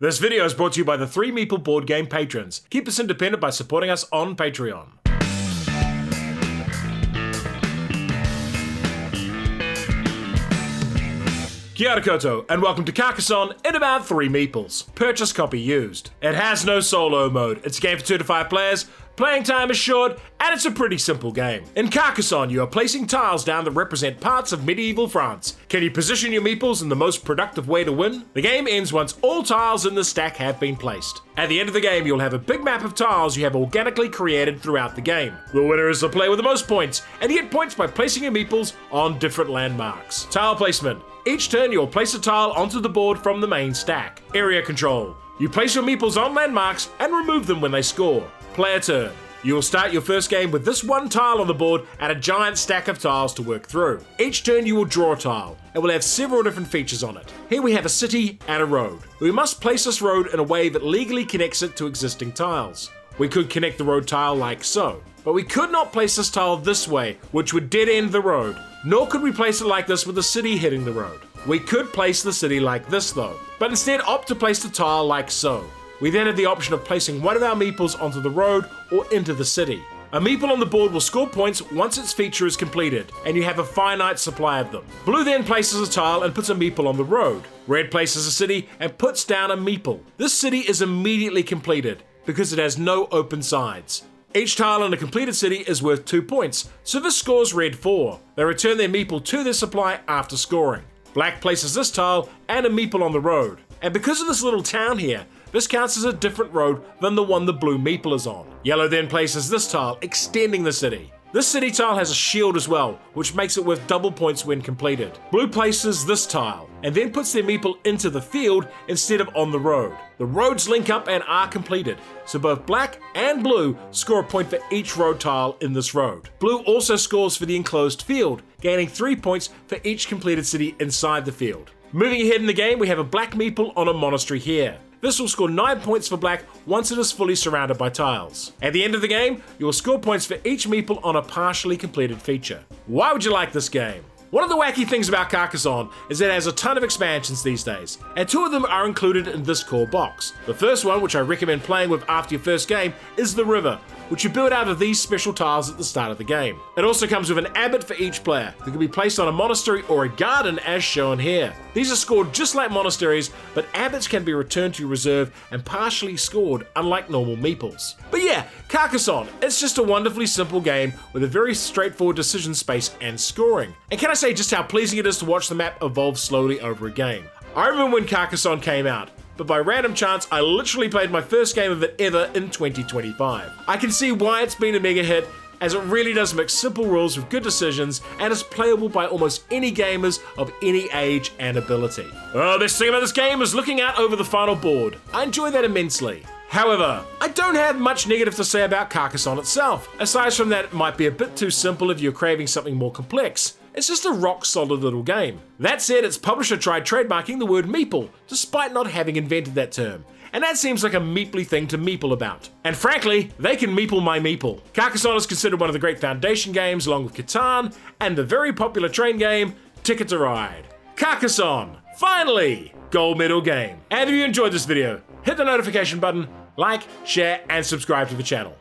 This video is brought to you by the 3 Meeple board game patrons. Keep us independent by supporting us on Patreon. Kia ora koutou, and welcome to Carcassonne in about 3 meeples. Purchase copy used. It has no solo mode. It's a game for 2 to 5 players. Playing time is short, and it's a pretty simple game. In Carcassonne, you are placing tiles down that represent parts of medieval France. Can you position your meeples in the most productive way to win? The game ends once all tiles in the stack have been placed. At the end of the game, you'll have a big map of tiles you have organically created throughout the game. The winner is the player with the most points, and you get points by placing your meeples on different landmarks. Tile placement. Each turn, you'll place a tile onto the board from the main stack. Area control. You place your meeples on landmarks and remove them when they score. Player turn. You will start your first game with this one tile on the board and a giant stack of tiles to work through. Each turn you will draw a tile. It will have several different features on it. Here we have a city and a road. We must place this road in a way that legally connects it to existing tiles. We could connect the road tile like so, but we could not place this tile this way, which would dead end the road, nor could we place it like this with the city hitting the road. We could place the city like this though, but instead opt to place the tile like so. We then have the option of placing one of our meeples onto the road or into the city. A meeple on the board will score points once its feature is completed, and you have a finite supply of them. Blue then places a tile and puts a meeple on the road. Red places a city and puts down a meeple. This city is immediately completed because it has no open sides. Each tile in a completed city is worth 2 points, so this scores red 4. They return their meeple to their supply after scoring. Black places this tile and a meeple on the road. And because of this little town here, this counts as a different road than the one the blue meeple is on. Yellow then places this tile, extending the city. This city tile has a shield as well, which makes it worth double points when completed. Blue places this tile, and then puts their meeple into the field instead of on the road. The roads link up and are completed, so both black and blue score a point for each road tile in this road. Blue also scores for the enclosed field, gaining 3 points for each completed city inside the field. Moving ahead in the game, we have a black meeple on a monastery here. This will score 9 points for black once it is fully surrounded by tiles. At the end of the game, you will score points for each meeple on a partially completed feature. Why would you like this game? One of the wacky things about Carcassonne is that it has a ton of expansions these days, and 2 of them are included in this core box. The first one, which I recommend playing with after your first game, is the river, which you build out of these special tiles at the start of the game. It also comes with an abbot for each player, who can be placed on a monastery or a garden as shown here. These are scored just like monasteries, but abbots can be returned to your reserve and partially scored, unlike normal meeples. But yeah, Carcassonne, it's just a wonderfully simple game with a very straightforward decision space and scoring. And can I say just how pleasing it is to watch the map evolve slowly over a game. I remember when Carcassonne came out, but by random chance, I literally played my first game of it ever in 2025. I can see why it's been a mega hit, as it really does mix simple rules with good decisions and is playable by almost any gamers of any age and ability. The best thing about this game is looking out over the final board. I enjoy that immensely. However, I don't have much negative to say about Carcassonne itself, aside from that it might be a bit too simple if you're craving something more complex. It's just a rock-solid little game. That said, its publisher tried trademarking the word meeple, despite not having invented that term. And that seems like a meeply thing to meeple about. And frankly, they can meeple my meeple. Carcassonne is considered one of the great foundation games, along with Catan, and the very popular train game, Ticket to Ride. Carcassonne, finally! Gold medal game. And if you enjoyed this video, hit the notification button, like, share, and subscribe to the channel.